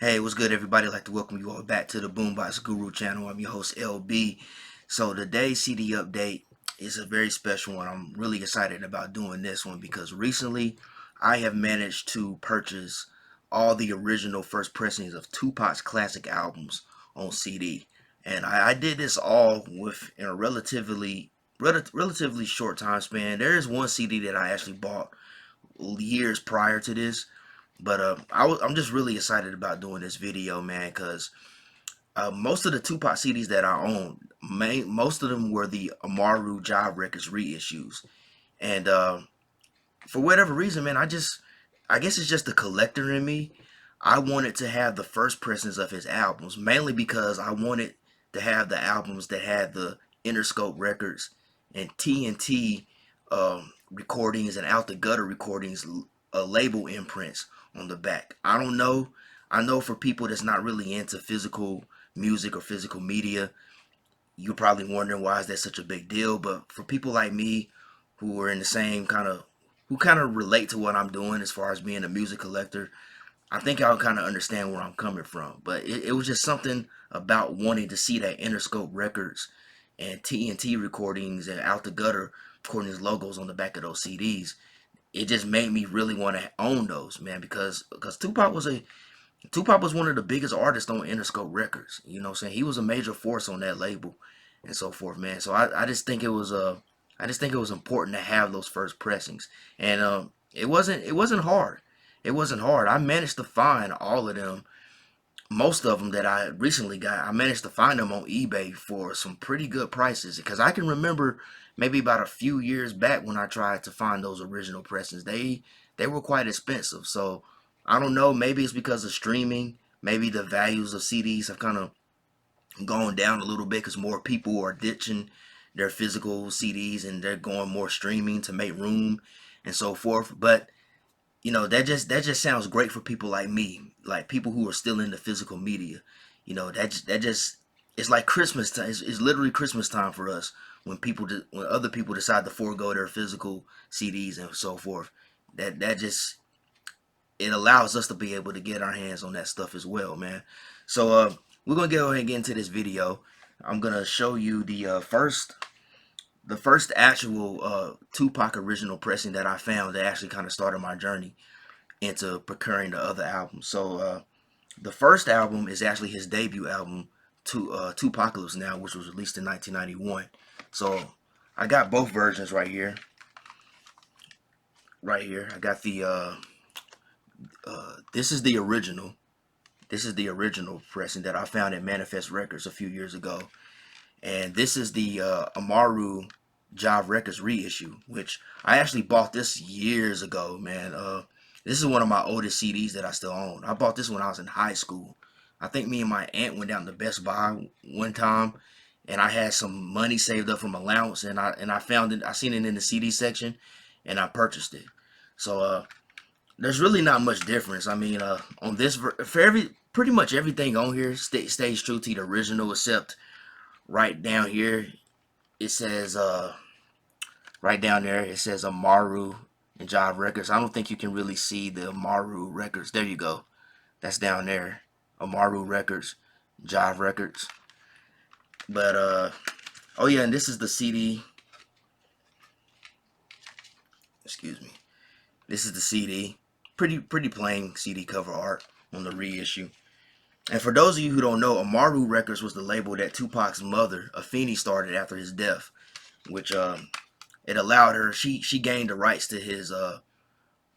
Hey, what's good, everybody? I'd like to welcome you all back to the Boombox Guru channel. I'm your host, LB. So today's CD update is a very special one. I'm really excited about doing this one because recently I have managed to purchase all the original first pressings of Tupac's classic albums on CD. And I did this all in a relatively short time span. There is one CD that I actually bought years prior to this, but I'm just really excited about doing this video, man, because most of the Tupac CDs that I own, most of them were the Amaru Jive Records reissues, and for whatever reason, man, I guess it's just the collector in me. I wanted to have the first pressings of his albums, mainly because I wanted to have the albums that had the Interscope Records and TNT recordings and Out the Gutter recordings label imprints on the back. I don't know. I know for people that's not really into physical music or physical media, you're probably wondering why is that such a big deal. But for people like me who are in the same who kind of relate to what I'm doing as far as being a music collector, I think I'll kind of understand where I'm coming from. But it was just something about wanting to see that Interscope Records and TNT recordings and Out the Gutter recordings logos on the back of those CDs. It just made me really want to own those, man, because Tupac was one of the biggest artists on Interscope Records. You know what I'm saying? He was a major force on that label and so forth, man. So I just think it was important to have those first pressings. And it wasn't hard. It wasn't hard. I managed to find all of them, most of them that I recently got. I managed to find them on eBay for some pretty good prices because I can remember maybe about a few years back when I tried to find those original pressings. They were quite expensive. So I don't know, maybe it's because of streaming. Maybe the values of CDs have kind of gone down a little bit because more people are ditching their physical CDs and they're going more streaming to make room and so forth. But that just sounds great for people like me, like people who are still into physical media. That just it's like Christmas time. It's literally Christmas time for us when other people decide to forego their physical CDs and so forth. That just it allows us to be able to get our hands on that stuff as well, man. So we're gonna go ahead and get into this video. I'm gonna show you the first actual Tupac original pressing that I found that actually kind of started my journey into procuring the other albums. So the first album is actually his debut album, Tupacalypse Now, which was released in 1991. So I got both versions right here. Right here, I got the this is the original. This is the original pressing that I found at Manifest Records a few years ago, and this is the Amaru Jive Records reissue, which I actually bought this years ago, man. This is one of my oldest CDs that I still own. I bought this when I was in high school. I think me and my aunt went down to Best Buy one time, and I had some money saved up from allowance, and I found it. I seen it in the CD section, and I purchased it. So there's really not much difference. I mean, on this for pretty much everything on here stays true to the original, except right down here it says right down there it says Amaru and Jive Records. I don't think you can really see the Amaru Records. There you go. That's down there. Amaru Records, Jive Records. But oh yeah, and this is the CD. Excuse me. This is the CD. Pretty plain CD cover art on the reissue. And for those of you who don't know, Amaru Records was the label that Tupac's mother, Afeni, started after his death, which it allowed her. She gained the rights to his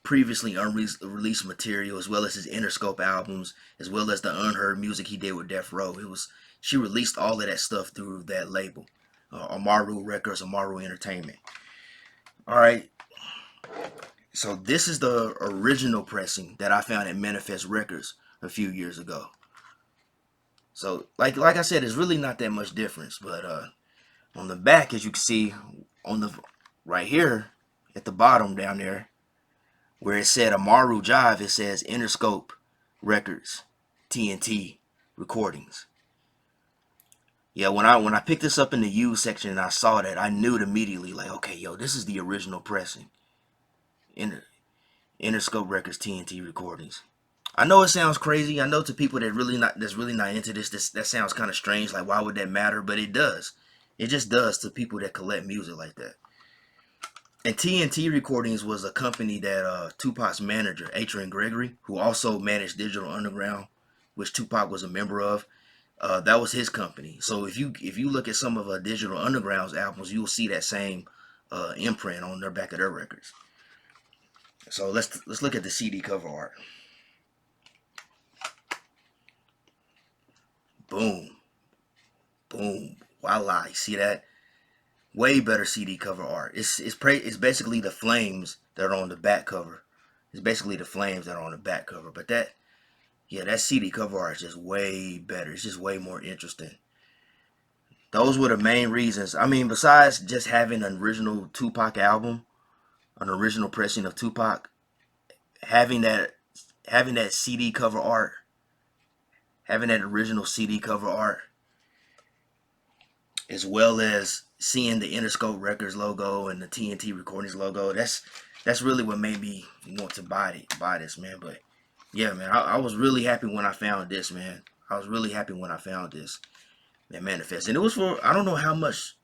previously unreleased material, as well as his Interscope albums, as well as the unheard music he did with Death Row. She released all of that stuff through that label, Amaru Records, Amaru Entertainment. All right, so this is the original pressing that I found at Manifest Records a few years ago. So like I said, it's really not that much difference. But on the back, as you can see, on the right here at the bottom down there, where it said Amaru Jive, it says Interscope Records, TNT Recordings. Yeah, when I picked this up in the used section and I saw that, I knew it immediately. Like, okay, yo, this is the original pressing. Interscope Records, TNT Recordings. I know it sounds crazy. I know to people that's really not into this, that sounds kind of strange. Like, why would that matter? But it does. It just does to people that collect music like that. And TNT Recordings was a company that Tupac's manager, Adrian Gregory, who also managed Digital Underground, which Tupac was a member of, that was his company. So if you look at some of Digital Underground's albums, you'll see that same imprint on their back of their records. So let's look at the CD cover art. Boom, boom, voila! You see that? Way better CD cover art. It's basically the flames that are on the back cover. It's basically the flames that are on the back cover. But that CD cover art is just way better. It's just way more interesting. Those were the main reasons. I mean, besides just having an original Tupac album, an original pressing of Tupac, having that CD cover art, having that original CD cover art, as well as seeing the Interscope Records logo and the TNT Recordings logo. That's really what made me want to buy this, man. But yeah, man, I was really happy when I found this, man. I was really happy when I found this, that manifest. And it was for, I don't know how much,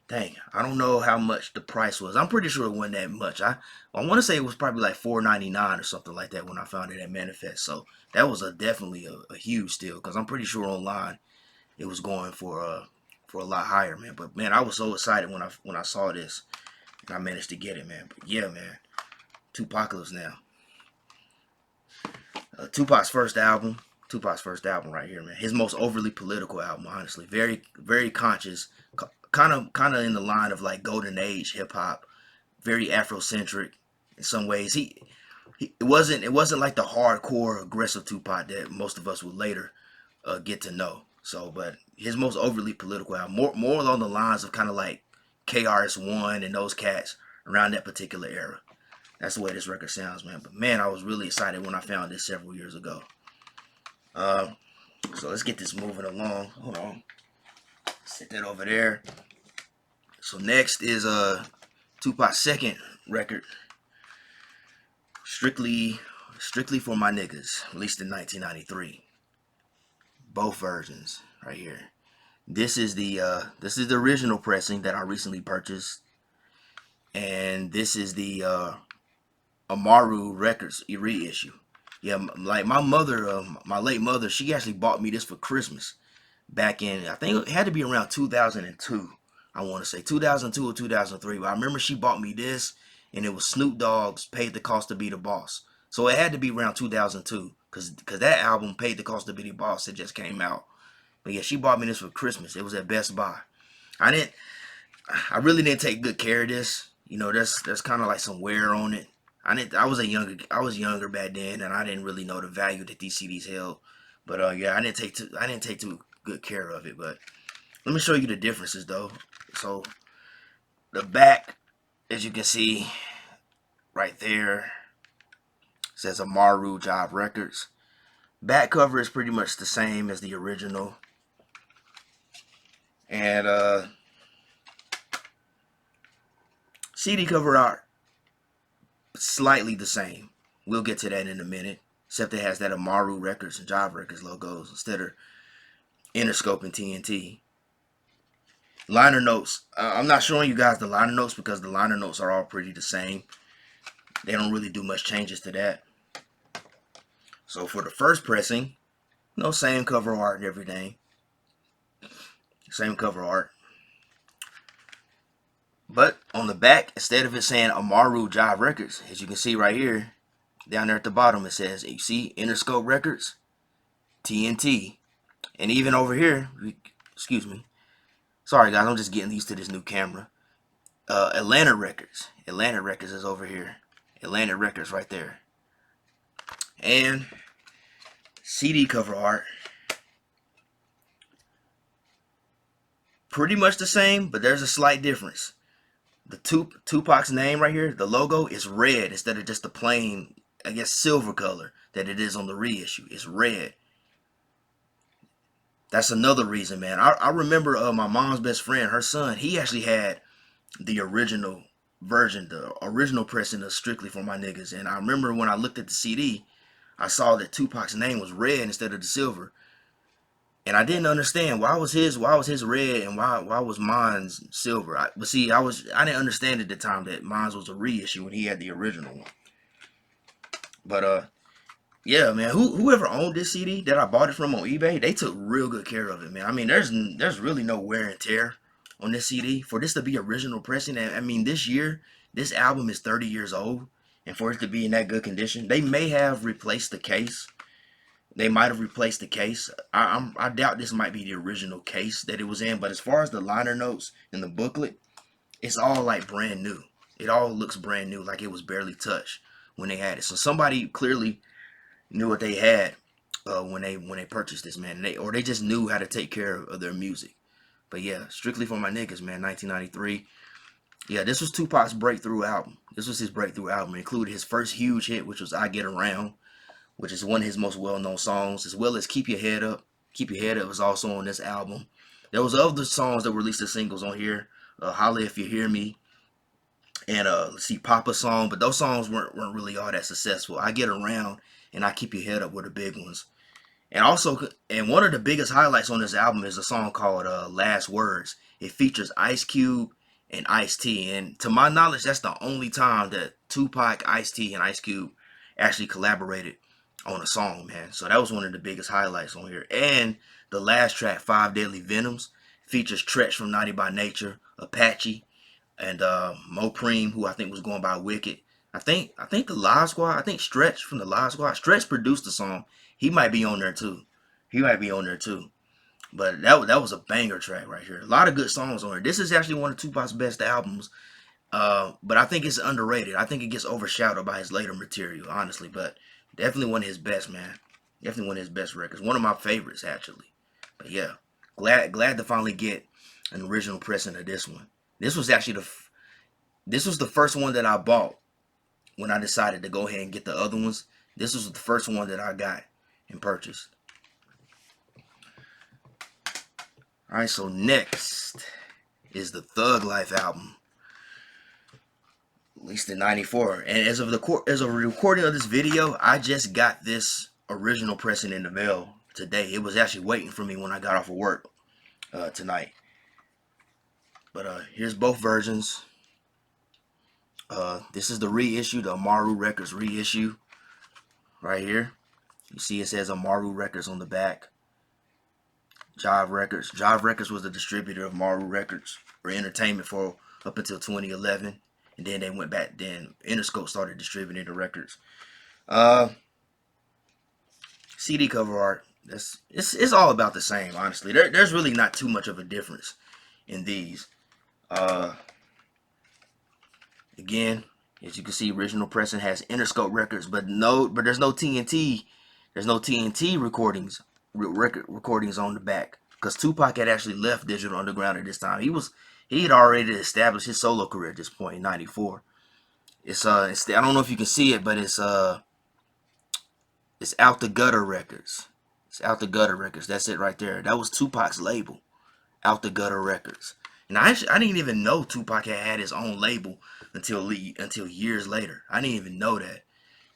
dang, I don't know how much the price was. I'm pretty sure it wasn't that much. I want to say it was probably like $4.99 or something like that when I found it at Manifest. So that was definitely a huge steal, because I'm pretty sure online it was going for a lot higher, man. But man, I was so excited when I saw this and I managed to get it, man. But yeah, man, Tupacalypse now. Tupac's first album right here, man. His most overly political album, honestly. Very, very conscious, kind of in the line of like golden age hip hop. Very Afrocentric in some ways. It wasn't like the hardcore aggressive Tupac that most of us would later get to know. So, but his most overly political album, more along the lines of kind of like KRS-One and those cats around that particular era. That's the way this record sounds, man. But man, I was really excited when I found this several years ago. So let's get this moving along. Hold on, set that over there. So next is Tupac's second record, Strictly For My NIGGAZ, released in 1993. Both versions right here. This is the original pressing that I recently purchased, and this is the Amaru Records reissue. Yeah, like my mother, my late mother, she actually bought me this for Christmas back in, I think it had to be around 2002. I want to say 2002 or 2003. But I remember she bought me this, and it was Snoop Dogg's "Paid the Cost to Be the Boss." So it had to be around 2002, cause that album "Paid the Cost to Be the Boss" it just came out. But yeah, she bought me this for Christmas. It was at Best Buy. I I really didn't take good care of this. You know, there's kind of like some wear on it. I was younger back then, and I didn't really know the value that these CDs held. But yeah, I didn't take too good care of it. But let me show you the differences though. So the back, as you can see right there, says Amaru Job Records. Back cover is pretty much the same as the original. And CD cover art, slightly the same. We'll get to that in a minute. Except it has that Amaru Records and Job Records logos instead of Interscope and TNT. Liner notes. I'm not showing you guys the liner notes because the liner notes are all pretty the same. They don't really do much changes to that. So for the first pressing, same cover art and everything. Same cover art. But on the back, instead of it saying Amaru Job Records, as you can see right here, down there at the bottom, it says, you see, Interscope Records, TNT. And even over here, excuse me. Sorry guys, I'm just getting used to this new camera. Atlanta Records. Atlanta Records is over here. Atlanta Records right there. And CD cover art. Pretty much the same, but there's a slight difference. The Tupac's name right here, the logo is red instead of just the plain, I guess, silver color that it is on the reissue. It's red. That's another reason, man. I remember my mom's best friend, her son, he actually had the original version, the original pressing of Strictly For My NIGGAZ. And I remember when I looked at the CD, I saw that Tupac's name was red instead of the silver, and I didn't understand why was his red and why was mine's silver. But see, I didn't understand at the time that mine's was a reissue when he had the original one. But yeah, man, whoever owned this CD that I bought it from on eBay, they took real good care of it, man. I mean, there's really no wear and tear on this CD for this to be original pressing. And I mean, this year, this album is 30 years old, and for it to be in that good condition, they may have replaced the case. They might have replaced the case. I doubt this might be the original case that it was in. But as far as the liner notes and the booklet, it's all like brand new. It all looks brand new, like it was barely touched when they had it. So somebody clearly knew what they had when they purchased this, man. Or they just knew how to take care of their music. But yeah, strictly for my niggas, man. 1993. Yeah, this was Tupac's breakthrough album. This was his breakthrough album. It included his first huge hit, which was "I Get Around," which is one of his most well-known songs, as well as "Keep Your Head Up." "Keep Your Head Up" was also on this album. There was other songs that were released as singles on here. "Holla If You Hear Me," and let's see, "Papa Song," but those songs weren't really all that successful. "I Get Around" and "I Keep Your Head Up" were the big ones. And also, and one of the biggest highlights on this album is a song called "Last Words." It features Ice Cube and Ice-T, and to my knowledge, that's the only time that Tupac, Ice-T, and Ice Cube actually collaborated on a song, man. So that was one of the biggest highlights on here. And the last track, "Five Deadly Venoms," features Tretch from Naughty by Nature, Apache, and Mo Preem, who I think was going by Wicked. I think the Live Squad. I think Stretch from the Live Squad. Stretch produced the song. He might be on there too. He might be on there too. But that was a banger track right here. A lot of good songs on here. This is actually one of Tupac's best albums. But I think it's underrated. I think it gets overshadowed by his later material, honestly. But definitely one of his best, man. Definitely one of his best records. One of my favorites, actually. But yeah, glad to finally get an original pressing of this one. This was actually this was the first one that I bought when I decided to go ahead and get the other ones. This was the first one that I got and purchased. Alright, so next is the Thug Life album, released in '94. And as of a recording of this video, I just got this original pressing in the mail today. It was actually waiting for me when I got off of work tonight. But here's both versions. This is the reissue, the Amaru Records reissue, right here. You see it says Amaru Records on the back. Jive Records. Jive Records was the distributor of Amaru Records for entertainment for up until 2011, and then they went back. Then Interscope started distributing the records. CD cover art. It's all about the same, honestly. There's really not too much of a difference in these. Again, as you can see, original pressing has Interscope records, but there's no TNT. There's no TNT recordings on the back, because Tupac had actually left Digital Underground at this time. He had already established his solo career at this point in '94. It's I don't know if you can see it, but it's Out the Gutter Records. It's Out the Gutter Records. That's it right there. That was Tupac's label, Out the Gutter Records. And I didn't even know Tupac had his own label until years later. I didn't even know that.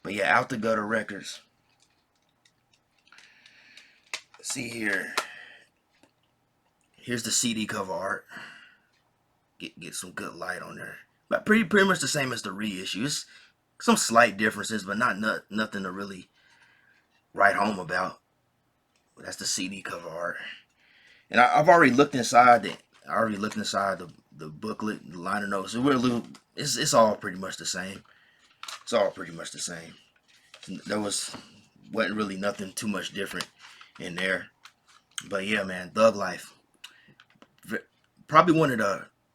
But yeah, Out the Gutter Records. Let's see here. Here's the CD cover art. Get some good light on there. But pretty much the same as the reissue. It's some slight differences, but nothing to really write home about. But that's the CD cover art. And I've already looked inside the booklet, the liner notes. It's all pretty much the same. It's all pretty much the same. There wasn't really nothing too much different in there. But yeah, man, Thug Life. Probably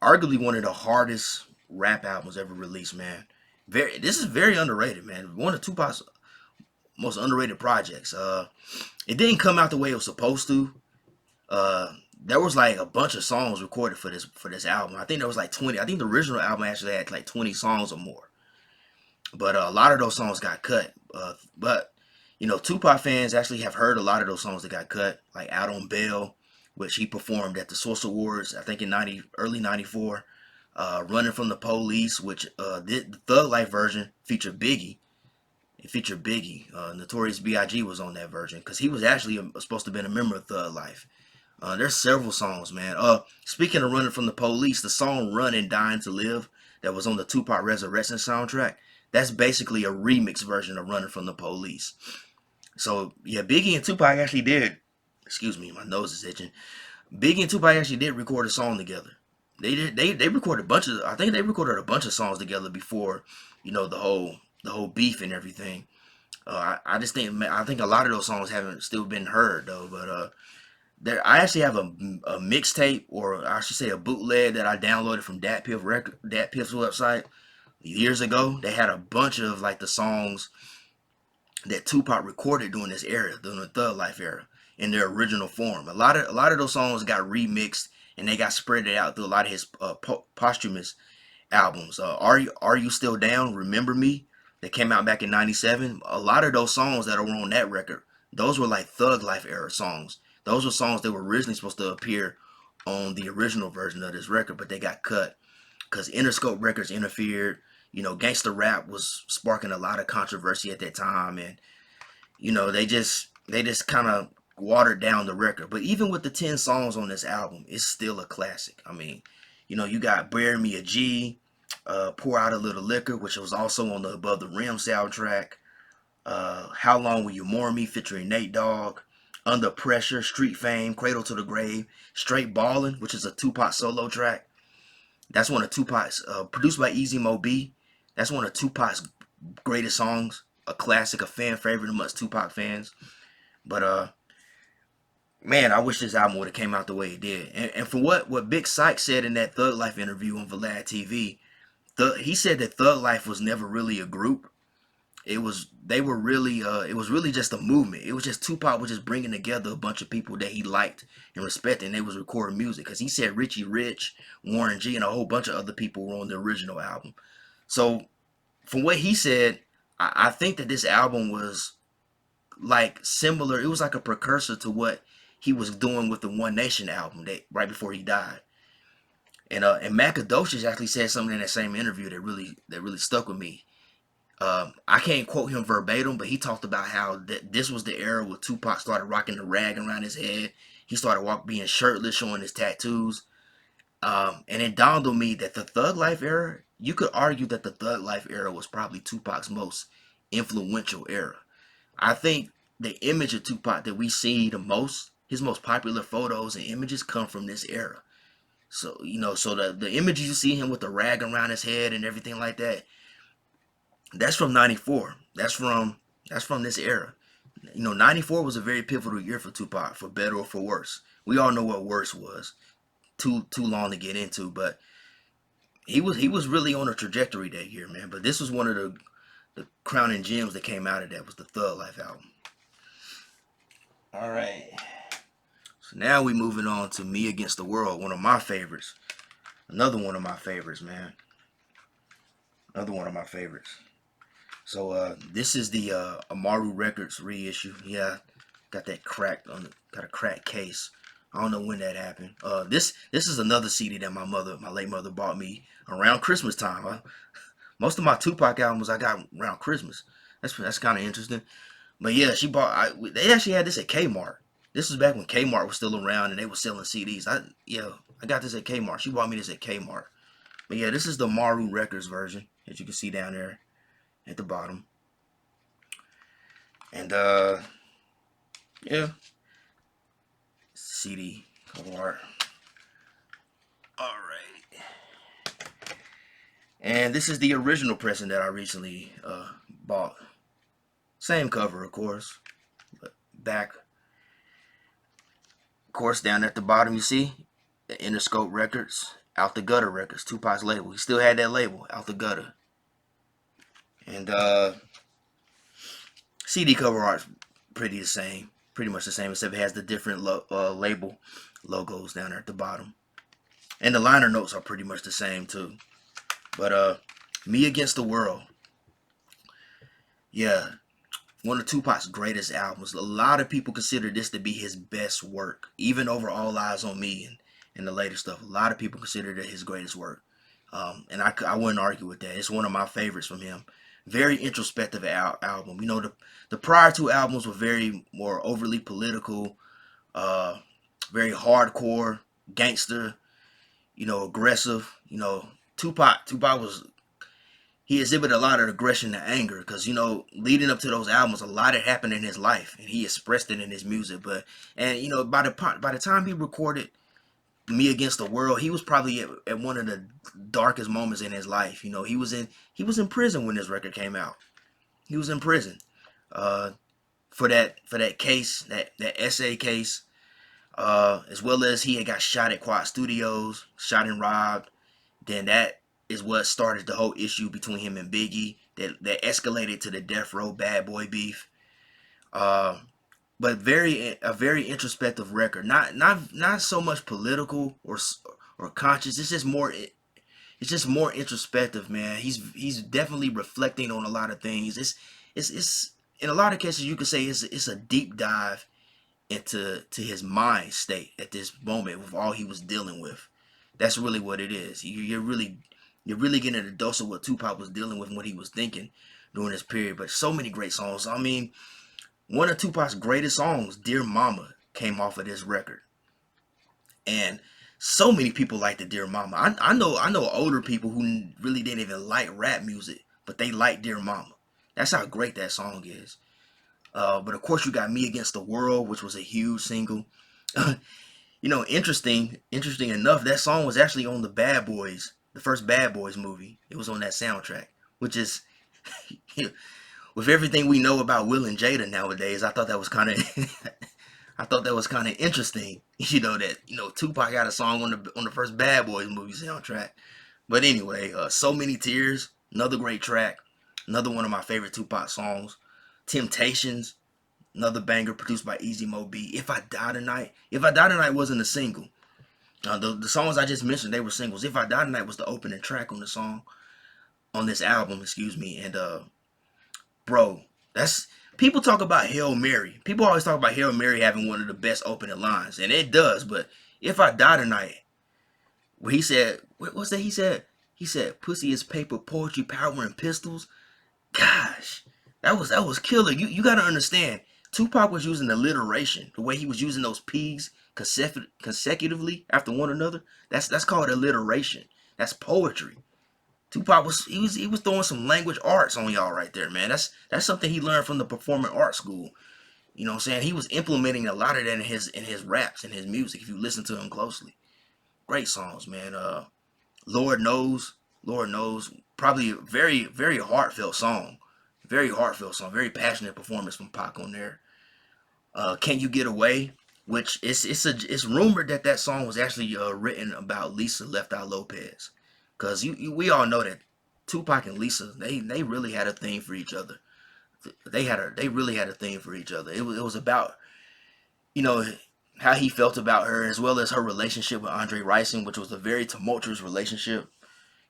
arguably one of the hardest rap albums ever released, man. This is very underrated, man. One of Tupac's most underrated projects. It didn't come out the way it was supposed to. There was like a bunch of songs recorded for this album. I think there was like 20. I think the original album actually had like 20 songs or more. But a lot of those songs got cut. But Tupac fans actually have heard a lot of those songs that got cut, like "Out on Bail," which he performed at the Source Awards, I think in early '94. "Running from the Police," which the Thug Life version featured Biggie, It featured Biggie. Notorious B.I.G. was on that version because he was actually supposed to have been a member of Thug Life. There's several songs, man. Speaking of Running from the Police, the song "Running, Dying to Live" that was on the Tupac Resurrection soundtrack, that's basically a remix version of Running from the Police. So yeah, Biggie and Tupac actually did. Excuse me, my nose is itching. Biggie and Tupac actually did record a song together. They did. They recorded a bunch of. I think they recorded a bunch of songs together before, the whole beef and everything. I just think I think a lot of those songs haven't still been heard though. But I actually have a mixtape, or I should say a bootleg that I downloaded from Dat Piff's website years ago. They had a bunch of like the songs that Tupac recorded during this era, during the Thug Life era, in their original form. A lot of those songs got remixed and they got spread out through a lot of his posthumous albums. Are you still down? Remember Me, that came out back in '97. A lot of those songs that are on that record, those were like Thug Life era songs. Those were songs that were originally supposed to appear on the original version of this record, but they got cut because Interscope Records interfered. Gangster rap was sparking a lot of controversy at that time, and they just kind of watered down the record. But even with the 10 songs on this album, it's still a classic. I mean, you got Bury Me a G, Pour Out a Little Liquor, which was also on the Above the Rim soundtrack. How Long Will You Mourn Me, featuring Nate Dogg. Under Pressure, Street Fame, Cradle to the Grave, Straight Ballin', which is a Tupac solo track. That's one of Tupac's, produced by Easy Mo B. That's one of Tupac's greatest songs, a classic, a fan favorite amongst Tupac fans. But man, I wish this album would have came out the way it did. And from what Big Syke said in that Thug Life interview on Vlad TV, he said that Thug Life was never really a group. It was really just a movement. It was just Tupac was just bringing together a bunch of people that he liked and respected, and they was recording music. Because he said Richie Rich, Warren G, and a whole bunch of other people were on the original album. So from what he said, I think that this album was like similar. It was like a precursor to what he was doing with the One Nation album that right before he died. And Macadocious actually said something in that same interview that really stuck with me. I can't quote him verbatim, but he talked about how this was the era where Tupac started rocking the rag around his head. He started being shirtless, showing his tattoos. And it dawned on me that the Thug Life era, you could argue that the Thug Life era was probably Tupac's most influential era. I think the image of Tupac that we see the most, his most popular photos and images come from this era. So, so the images you see him with the rag around his head and everything like that, that's from '94. That's from this era. 94 was a very pivotal year for Tupac, for better or for worse. We all know what worse was. Too long to get into, but he was really on a trajectory that year, man. But this was one of the crowning gems that came out of that, was the Thug Life album. All right. So now we moving on to Me Against the World, one of my favorites. Another one of my favorites, man. Another one of my favorites. So this is the Amaru Records reissue. Yeah, got a cracked case. I don't know when that happened. This is another CD that my late mother bought me around Christmas time. Most of my Tupac albums I got around Christmas. That's kind of interesting. But yeah, they actually had this at Kmart. This was back when Kmart was still around and they were selling CDs. I got this at Kmart. She bought me this at Kmart. But yeah, this is the Maru Records version, as you can see down there at the bottom. And yeah, CD cover art. Alright. And this is the original pressing that I recently bought. Same cover, of course. But back. Of course, down at the bottom you see the Interscope Records, Out the Gutter Records, Tupac's label. He still had that label, Out the Gutter. And CD cover art's pretty much the same, except it has the different label logos down there at the bottom. And the liner notes are pretty much the same too. But Me Against the World, yeah, one of Tupac's greatest albums. A lot of people consider this to be his best work, even over All Eyez on Me and the later stuff. A lot of people consider it his greatest work. And I wouldn't argue with that. It's one of my favorites from him. very introspective album. You know, the prior two albums were very more overly political, uh, very hardcore, gangster, you know, aggressive. You know, Tupac was, he exhibited a lot of aggression and anger because, you know, leading up to those albums, a lot had happened in his life and he expressed it in his music. But, and you know, by the time he recorded Me Against the World, he was probably at one of the darkest moments in his life. You know, he was in prison when this record came out. He was in prison, uh, for that case, that essay case, as well as he had got shot at Quad Studios, shot and robbed. Then that is what started the whole issue between him and Biggie that escalated to the Death Row Bad Boy beef. Uh, but a very introspective record. Not so much political or conscious. It's just more introspective, man. He's definitely reflecting on a lot of things. It's in a lot of cases you could say it's a deep dive into his mind state at this moment with all he was dealing with. That's really what it is. You're really getting a dose of what Tupac was dealing with and what he was thinking during this period. But so many great songs. I mean, one of Tupac's greatest songs, Dear Mama, came off of this record. And so many people like the Dear Mama. I know older people who really didn't even like rap music, but they like Dear Mama. That's how great that song is. But of course, you got Me Against the World, which was a huge single. You know, interesting enough, that song was actually on the Bad Boys, the first Bad Boys movie. It was on that soundtrack, which is, with everything we know about Will and Jada nowadays, I thought that was kind of, I thought that was kind of interesting. You know that Tupac got a song on the first Bad Boys movie soundtrack. But anyway, So Many Tears, another great track, another one of my favorite Tupac songs. Temptations, another banger produced by Easy Mo B. If I Die Tonight. If I Die Tonight wasn't a single. The songs I just mentioned, they were singles. If I Die Tonight was the opening track on the song, on this album, excuse me. And bro, that's, people talk about Hail Mary. People always talk about Hail Mary having one of the best opening lines, and it does. But If I Die Tonight, where he said, what's that? He said, "Pussy is paper, poetry, power, and pistols." Gosh, that was killer. You got to understand. Tupac was using alliteration, the way he was using those P's consecutively after one another. That's called alliteration. That's poetry. Tupac he was throwing some language arts on y'all right there, man. That's something he learned from the performing arts school. You know what I'm saying? He was implementing a lot of that in his raps and his music. If you listen to him closely, great songs, man. Lord knows, Lord knows, probably a very heartfelt song, very passionate performance from Pac on there. Can You Get Away? Which it's rumored that that song was actually written about Lisa Left Eye Lopez, cause we all know that Tupac and Lisa they really had a thing for each other. They really had a thing for each other. It was about, you know, how he felt about her as well as her relationship with Andre Ricin, which was a very tumultuous relationship.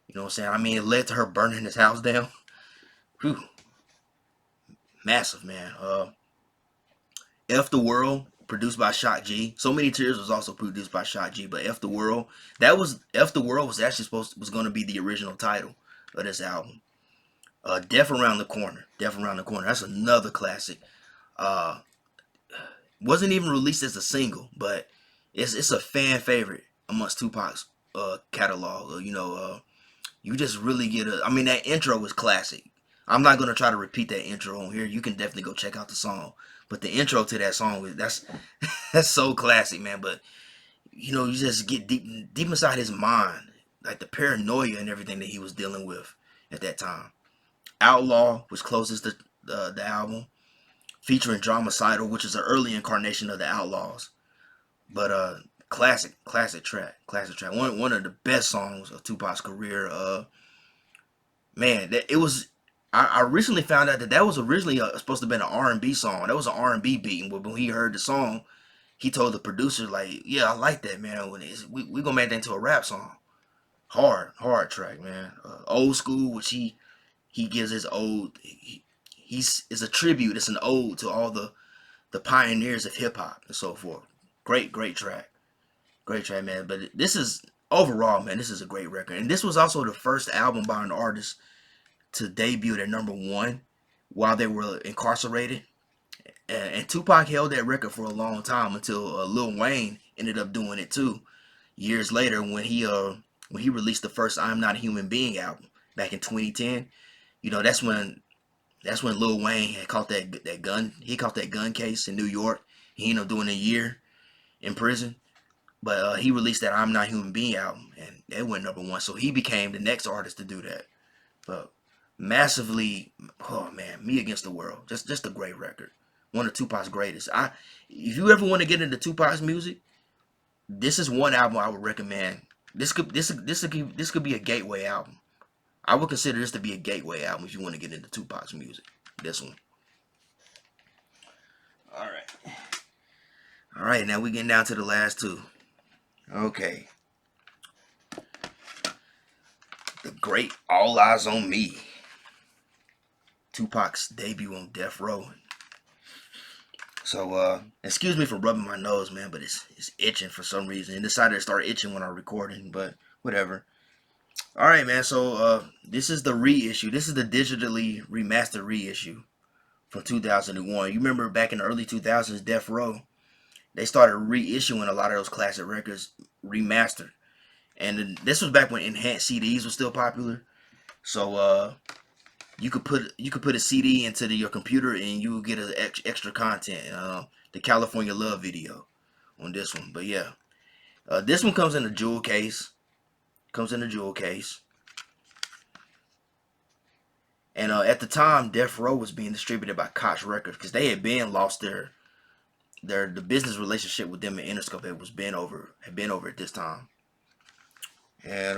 You know what I'm saying? I mean, it led to her burning his house down. Whew, massive, man. F the World, produced by Shock G. So Many Tears was also produced by Shock G, but F the World, F the World was actually was going to be the original title of this album. Death Around the Corner, Death Around the Corner. That's another classic. Uh, wasn't even released as a single, but it's a fan favorite amongst Tupac's catalog. You just really get a. I mean, that intro was classic. I'm not gonna try to repeat that intro on here. You can definitely go check out the song. But the intro to that song, that's that's so classic, man. But you just get deep inside his mind, like the paranoia and everything that he was dealing with at that time. Outlaw, which closes the album, featuring Dramacidal, which is an early incarnation of the Outlaws. But classic track. One of the best songs of Tupac's career. Man, that it was. I recently found out that that was originally supposed to have been an R&B song. That was an R&B beat. And when he heard the song, he told the producer, like, "Yeah, I like that, man. We gonna make that into a rap song." Hard track, man. Old School, which he gives his ode. He's is a tribute. It's an ode to all the pioneers of hip hop and so forth. Great track, man. But this is overall, man. This is a great record, and this was also the first album by an artist to debut at #1 while they were incarcerated. And Tupac held that record for a long time until Lil Wayne ended up doing it too. Years later, when he released the first "I'm Not a Human Being" album back in 2010, that's when Lil Wayne had caught that gun. He caught that gun case in New York. He ended up doing a year in prison. But he released that "I'm Not a Human Being" album, and it went #1. So he became the next artist to do that. But massively, oh man, Me Against the World, just a great record. One of Tupac's greatest. If you ever want to get into Tupac's music, this is one album I would recommend. This could be a gateway album. I would consider this to be a gateway album if you want to get into Tupac's music. This one. All right. All right, now we're getting down to the last two. Okay. The great All Eyez on Me. Tupac's debut on Death Row. So, excuse me for rubbing my nose, man, but it's itching for some reason. It decided to start itching when I'm recording, but whatever. All right, man. So, this is the reissue. This is the digitally remastered reissue from 2001. You remember back in the early 2000s, Death Row, they started reissuing a lot of those classic records remastered. And this was back when enhanced CDs were still popular. So, you could put a CD into your computer and you would get an extra content. The California Love video on this one. But yeah, this one comes in a jewel case. And at the time, Death Row was being distributed by Koch Records because they had lost the business relationship with them and Interscope had been over at this time. And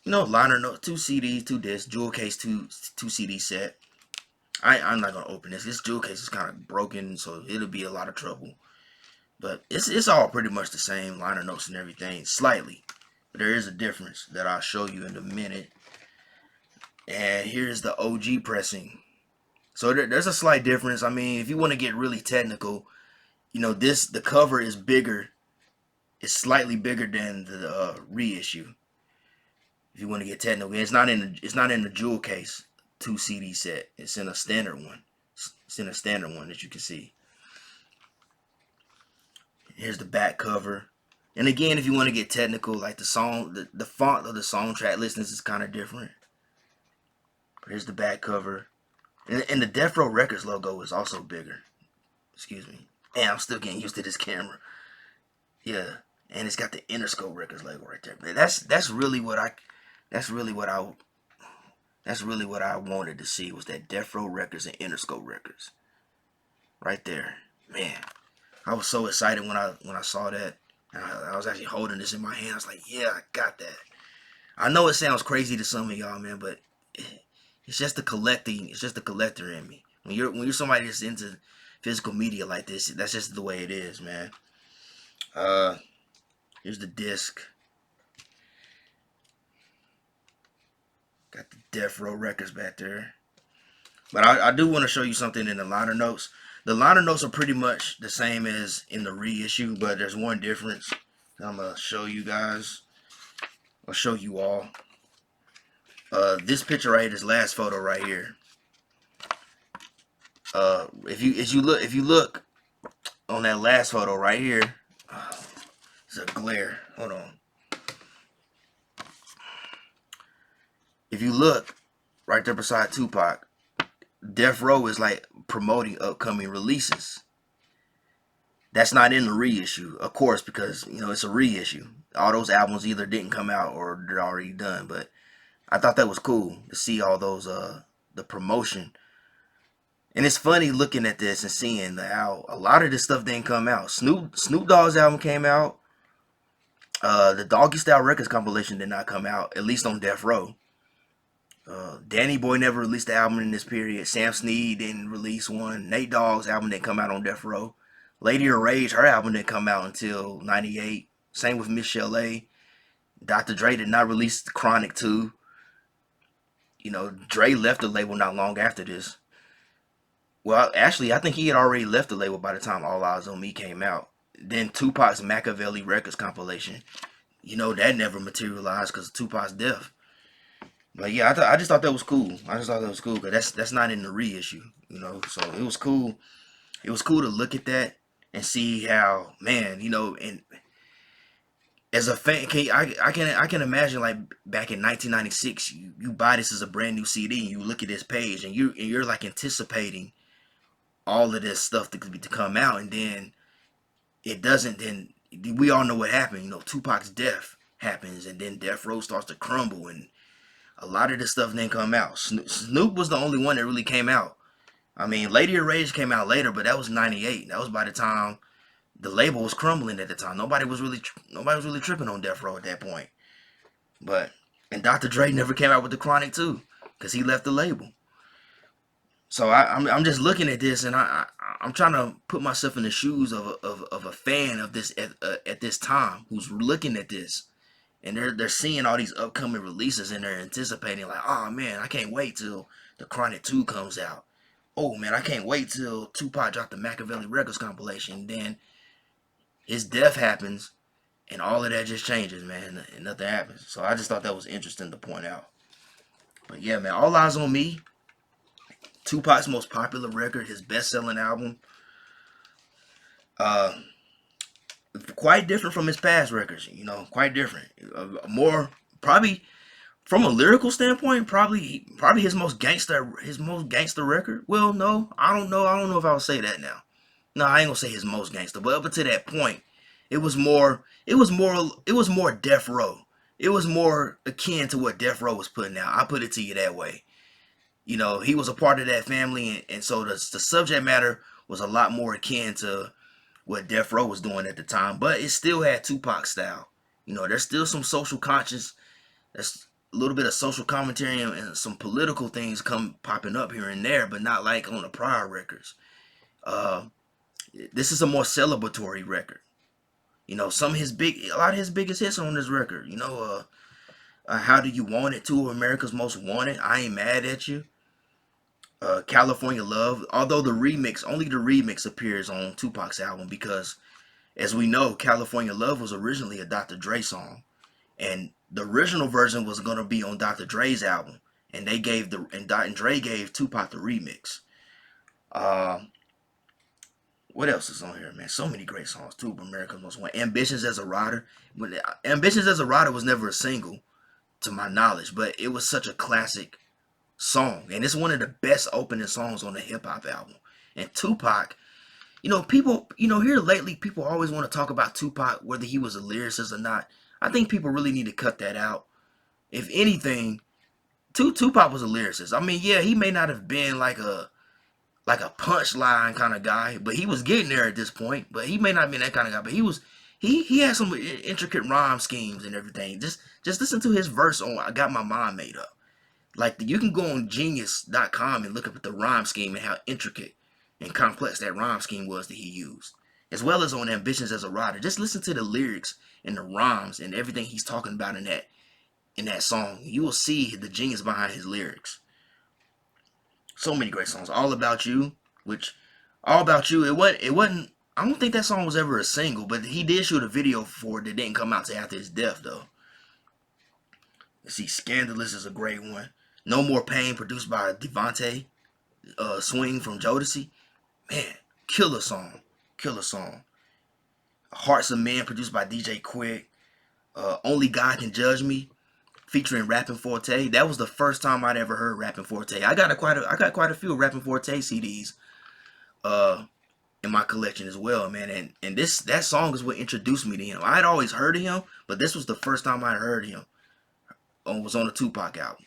liner notes, 2 CDs, 2 discs, jewel case, 2 CD set. I'm not gonna open this. This jewel case is kind of broken, so it'll be a lot of trouble. But it's all pretty much the same, liner notes and everything, slightly. But there is a difference that I'll show you in a minute. And here's the OG pressing. So there's a slight difference. I mean, if you want to get really technical, the cover is bigger. It's slightly bigger than the reissue. If you want to get technical, it's not in the jewel case 2 CD set. It's in a standard one. It's in a standard one that you can see. Here's the back cover. And again, if you want to get technical, like the font of the song track listings is kind of different. Here's the back cover. And the Death Row Records logo is also bigger. Excuse me. And I'm still getting used to this camera. Yeah. And it's got the Interscope Records logo right there. But that's really what I wanted to see, was that Death Row Records and Interscope Records. Right there. Man. I was so excited when I saw that. I was actually holding this in my hand. I was like, yeah, I got that. I know it sounds crazy to some of y'all, man, but it's just the collecting. It's just the collector in me. When you're somebody that's into physical media like this, that's just the way it is, man. Here's the disc. Got the Death Row Records back there. But I do want to show you something in the liner notes. The liner notes are pretty much the same as in the reissue, but there's one difference I'm going to show you guys. I'll show you all. This picture right here, this last photo right here. If you look on that last photo right here, it's a glare. Hold on. If you look right there beside Tupac, Death Row is like promoting upcoming releases. That's not in the reissue, of course, because it's a reissue. All those albums either didn't come out or they're already done. But I thought that was cool to see all those the promotion. And it's funny looking at this and seeing how a lot of this stuff didn't come out. Snoop Dogg's album came out. The Doggy Style Records compilation did not come out, at least on Death Row. Danny Boy never released the album in this period. Sam Snead didn't release one. Nate Dogg's album didn't come out on Death Row. Lady of Rage, her album didn't come out until '98. Same with Michelle A. Dr. Dre did not release Chronic 2. Dre left the label not long after this. Well, actually, I think he had already left the label by the time All Eyez on Me came out. Then Tupac's Makaveli Records compilation, that never materialized because of Tupac's death. But yeah, I just thought that was cool. I just thought that was cool because that's not in the reissue, you know. So it was cool. It was cool to look at that and see how, man, you know, and as a fan, I can imagine like back in 1996, you buy this as a brand new CD and you look at this page and you're like anticipating all of this stuff to come out, and then it doesn't. Then we all know what happened. You know, Tupac's death happens, and then Death Row starts to crumble, and a lot of this stuff didn't come out. Snoop was the only one that really came out. I mean, Lady of Rage came out later, but that was '98. That was by the time the label was crumbling at the time. Nobody was really tripping on Death Row at that point. But and Dr. Dre never came out with the Chronic too, because he left the label. So I'm just looking at this, and I'm trying to put myself in the shoes of a fan of this at this time who's looking at this, and they're seeing all these upcoming releases, and they're anticipating like, oh man, I can't wait till the Chronic 2 comes out. Oh man, I can't wait till Tupac dropped the Makaveli Records compilation. And then his death happens, and all of that just changes, man, and nothing happens. So I just thought that was interesting to point out. But yeah, man, All Eyez on Me, Tupac's most popular record, his best-selling album. Uh, Quite different from his past records, you know, quite different. More probably from a lyrical standpoint, probably his most gangster record. Well, no, I don't know if I would say that now. No, I ain't gonna say his most gangster, but up until that point, it was more Death Row. It was more akin to what Death Row was putting out. I put it to you that way. You know, he was a part of that family, and so the subject matter was a lot more akin to what Death Row was doing at the time, but it still had Tupac style. You know, there's still some social conscious, there's a little bit of social commentary and some political things come popping up here and there, but not like on the prior records. Uh, this is a more celebratory record. You know, a lot of his biggest hits on this record. You know, How Do You Want It? Two of America's Most Wanted. I Ain't Mad at You. California Love. Although only the remix appears on Tupac's album because, as we know, California Love was originally a Dr. Dre song, and the original version was gonna be on Dr. Dre's album, and Dr. Dre gave Tupac the remix. Uh, what else is on here, man? So many great songs. Two of America's Most Wanted. Ambitions as a Rider. Ambitions as a Rider was never a single, to my knowledge, but it was such a classic song, and it's one of the best opening songs on the hip hop album. And Tupac, people, here lately, people always want to talk about Tupac, whether he was a lyricist or not. I think people really need to cut that out. If anything, Tupac was a lyricist. I mean, yeah, he may not have been like a punchline kind of guy, but he was getting there at this point. But he may not have been that kind of guy, but he had some intricate rhyme schemes and everything. Just listen to his verse on "I Got My Mind Made Up." Like you can go on Genius.com and look up at the rhyme scheme and how intricate and complex that rhyme scheme was that he used, as well as on Ambitions as a Rider. Just listen to the lyrics and the rhymes and everything he's talking about in that song. You will see the genius behind his lyrics. So many great songs. All About You, which All About You, it wasn't. I don't think that song was ever a single, but he did shoot a video for it that didn't come out till after his death, though. Let's see, Scandalous is a great one. No More Pain, produced by Devontae. Swing from Jodeci. Man, killer song. Killer song. Hearts of Men, produced by DJ Quick. Only God Can Judge Me, featuring Rappin' Forte. That was the first time I'd ever heard Rappin' Forte. I got quite a few Rappin' Forte CDs uh, in my collection as well, man. And that song is what introduced me to him. I had always heard of him, but this was the first time I heard him. Was on the Tupac album.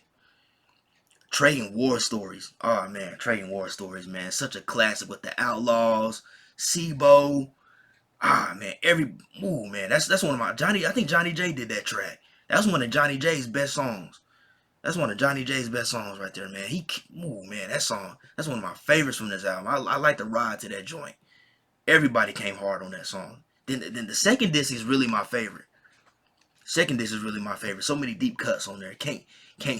Trading War Stories. Oh man, Trading War Stories, man. Such a classic with the Outlaws, Sibo. Man, man, that's one of my Johnny. I think Johnny J did that track. That's one of Johnny J's best songs. That's one of Johnny J's best songs right there, man. Man, that song. That's one of my favorites from this album. I like to ride to that joint. Everybody came hard on that song. Then the second disc is really my favorite. Second disc is really my favorite. So many deep cuts on there. Can't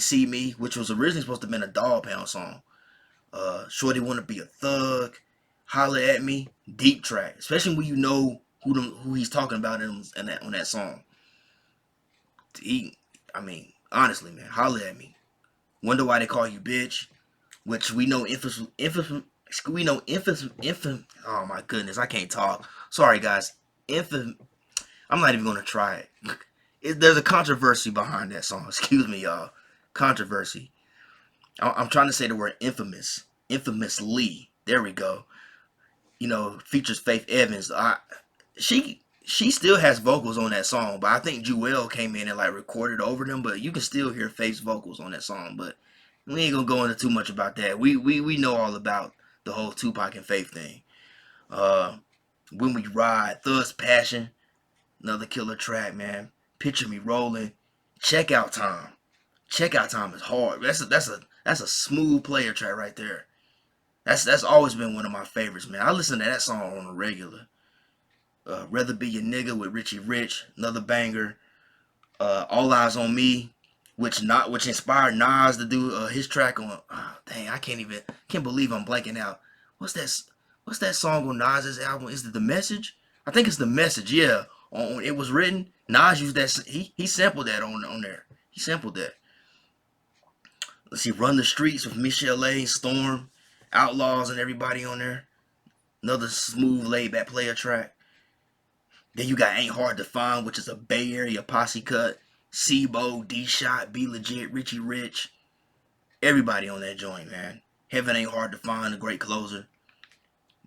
See Me, which was originally supposed to have been a Dog Pound song. Shorty Wanna Be a Thug. Holla at Me, deep track, especially when you know who he's talking about on that song. I mean, honestly, man, Holla at Me. Wonder Why They Call You Bitch, which we know oh my goodness, I can't talk. Sorry guys. I'm not even gonna try it. There's a controversy behind that song. Excuse me, y'all. Controversy. I'm trying to say the word infamous. Infamously. There we go. You know, features Faith Evans. She still has vocals on that song, but I think Jewel came in and like recorded over them. But you can still hear Faith's vocals on that song. But we ain't gonna go into too much about that. We know all about the whole Tupac and Faith thing. When We Ride, Thug's Passion, another killer track, man. Picture Me Rolling, Checkout Time. Checkout Time is hard. That's a smooth player track right there. That's always been one of my favorites, man. I listen to that song on a regular. Rather Be Your Nigga with Richie Rich, another banger. All Eyes on Me, which inspired Nas to do his track on. Dang, I can't believe I'm blanking out. What's that song on Nas's album? Is it The Message? I think it's The Message. Yeah, on It Was Written. Nas used that. He sampled that on there. He sampled that. Let's see, Run the Streets with Michelle A, Storm, Outlaws, and everybody on there. Another smooth, laid back player track. Then you got Ain't Hard to Find, which is a Bay Area posse cut. Sebo, D-Shot, Be Legit, Richie Rich. Everybody on that joint, man. Heaven Ain't Hard to Find, a great closer.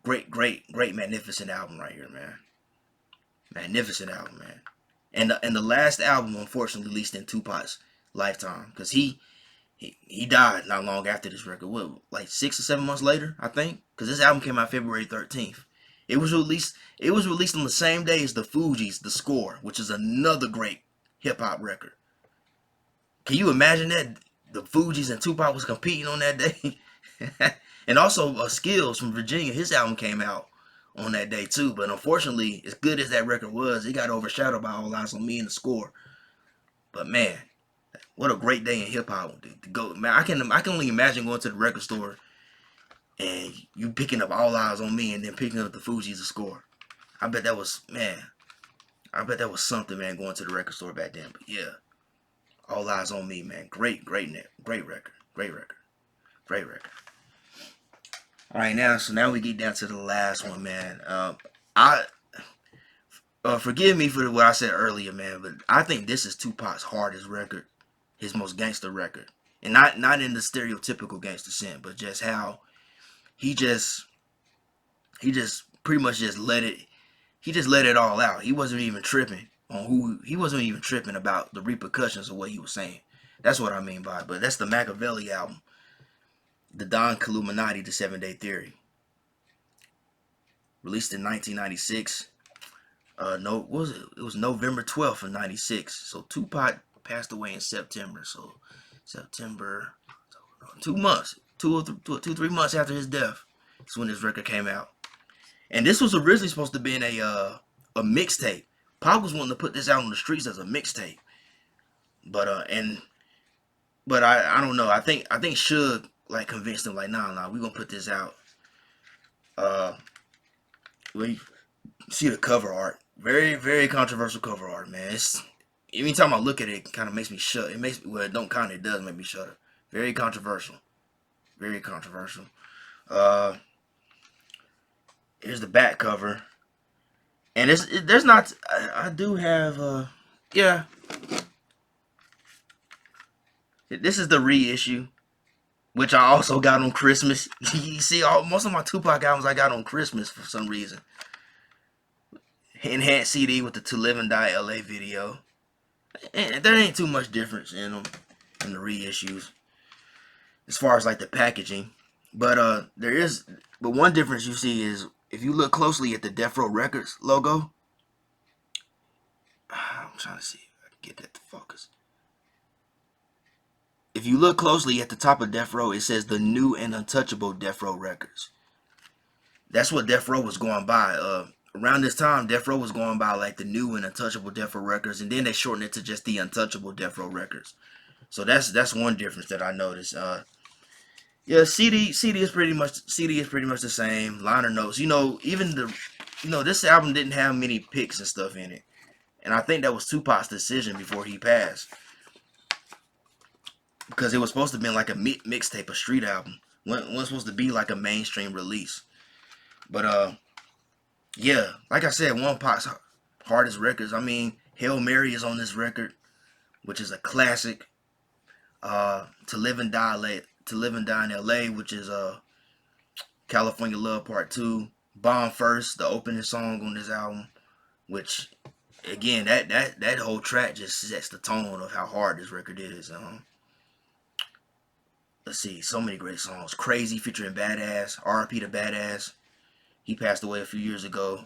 Great, magnificent album right here, man. Magnificent album, man. And the last album, unfortunately, released in Tupac's lifetime. Because he died not long after this record. What, like 6 or 7 months later, I think? Because this album came out February 13th. It was released on the same day as the Fugees' The Score, which is another great hip-hop record. Can you imagine that? The Fugees and Tupac was competing on that day? And also Skills from Virginia, his album came out on that day too. But unfortunately, as good as that record was, it got overshadowed by All Eyes on Me and The Score. But man, what a great day in hip hop to go. Man, I can only imagine going to the record store and you picking up All Eyes on Me and then picking up the Fugees' The Score. I bet that was something, man, going to the record store back then. But yeah, All Eyes on Me, man. Great record. All right, now we get down to the last one, man. Forgive me for what I said earlier, man, but I think this is Tupac's hardest record, his most gangster record, and not in the stereotypical gangster sense, but just how he just pretty much just let it all out. He wasn't even tripping about the repercussions of what he was saying. That's what I mean by it. But that's the Makaveli album, the Don Killuminati, the 7-Day Theory, released in 1996. It was November 12th of 96. So Tupac passed away in September. So September, 2 months, 3 months after his death, is when this record came out. And this was originally supposed to be in a mixtape. Pac was wanting to put this out on the streets as a mixtape, but I don't know. I think Suge like convinced him like, nah, we gonna put this out. We see the cover art, very controversial cover art, man. Anytime I look at it, it kind of makes me shut. It does make me shudder. Very controversial. Here's the back cover. And there's not. I do have. Yeah. This is the reissue, which I also got on Christmas. You see, most of my Tupac albums I got on Christmas for some reason. Enhanced CD with the To Live and Die LA video. And there ain't too much difference in them, in the reissues, as far as like the packaging. But one difference you see is if you look closely at the Death Row Records logo. I'm trying to see if I can get that to focus. If you look closely at the top of Death Row, it says the New and Untouchable Death Row Records. That's what Death Row was going by. Around this time, Death Row was going by like the New and Untouchable Death Row Records, and then they shortened it to just the Untouchable Death Row Records. So that's one difference that I noticed. Yeah, CD is pretty much the same. Liner notes, this album didn't have many picks and stuff in it, and I think that was Tupac's decision before he passed. because it was supposed to be like a mixtape, a street album. Wasn't supposed to be like a mainstream release. But yeah, like I said, one of Pac's hardest records. I mean, Hail Mary is on this record, which is a classic. To Live and Die in L.A., which is California Love Part 2. Bomb First, the opening song on this album, which again, that whole track just sets the tone of how hard this record is. Let's see, so many great songs. Crazy featuring Badass, R.I.P. to Badass. He passed away a few years ago.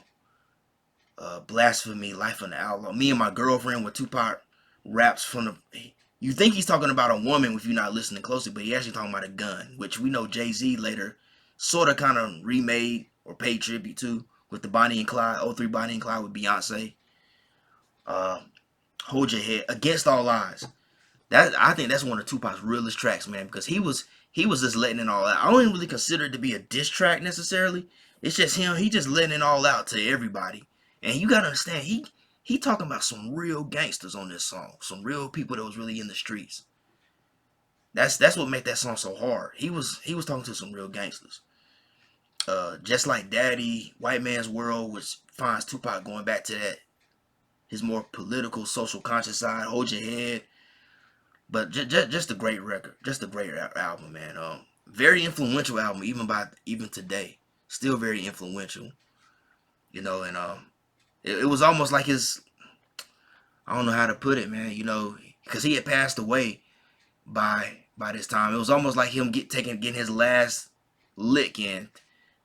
Blasphemy, Life of an Outlaw. Me and My Girlfriend, with Tupac raps from the. You think he's talking about a woman if you're not listening closely, but he's actually talking about a gun, which we know Jay-Z later sort of kind of remade or paid tribute to with the Bonnie and Clyde, '03 Bonnie and Clyde with Beyonce. Uh, Hold Your Head, Against All Odds. I think that's one of Tupac's realest tracks, man, because he was just letting it all out. I don't even really consider it to be a diss track necessarily. It's just him. He just letting it all out to everybody. And you gotta understand, he talking about some real gangsters on this song, some real people that was really in the streets. That's what made that song so hard. He was talking to some real gangsters. Just Like Daddy, White Man's World, which finds Tupac going back to that his more political, social conscious side. Hold Your Head. But just a great record, just a great album, man. Very influential album, even today, still very influential. And it was almost like his. I don't know how to put it, man. Because he had passed away by this time. It was almost like him getting his last lick in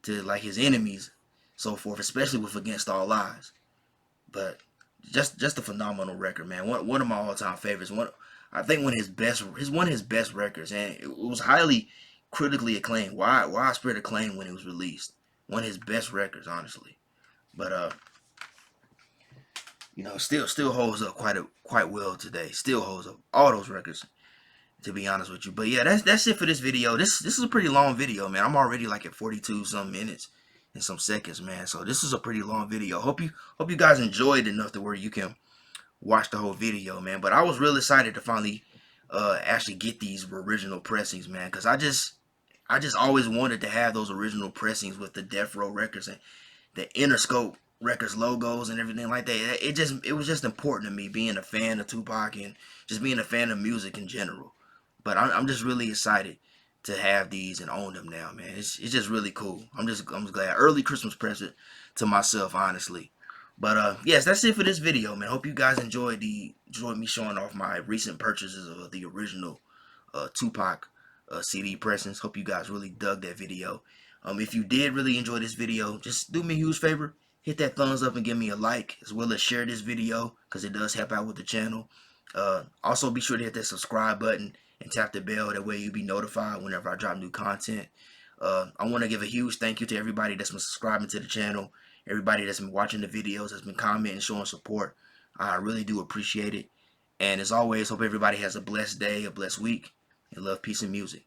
to like his enemies, so forth, especially with Against All Odds. But just a phenomenal record, man. One of my all time favorites. I think one of his best records, and it was highly critically acclaimed. Widespread acclaim when it was released. One of his best records, honestly. But still holds up quite well today. Still holds up all those records, to be honest with you. But yeah, that's it for this video. This is a pretty long video, man. I'm already like at 42 some minutes and some seconds, man. So this is a pretty long video. Hope you guys enjoyed enough to where you can watch the whole video, man. But I was real excited to finally actually get these original pressings, man, because I just always wanted to have those original pressings with the Death Row Records and the Interscope Records logos and everything like that. It was just important to me, being a fan of Tupac and just being a fan of music in general. But I'm just really excited to have these and own them now, man. It's just really cool. I'm just glad. Early Christmas present to myself, honestly. But yes, that's it for this video, man. Hope you guys enjoyed me showing off my recent purchases of the original Tupac CD pressings. Hope you guys really dug that video. If you did really enjoy this video, just do me a huge favor. Hit that thumbs up and give me a like, as well as share this video, because it does help out with the channel. Also, be sure to hit that subscribe button and tap the bell. That way you'll be notified whenever I drop new content. I want to give a huge thank you to everybody that's been subscribing to the channel, everybody that's been watching the videos, that's been commenting, showing support. I really do appreciate it. And as always, hope everybody has a blessed day, a blessed week, and love, peace, and music.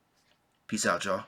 Peace out, y'all.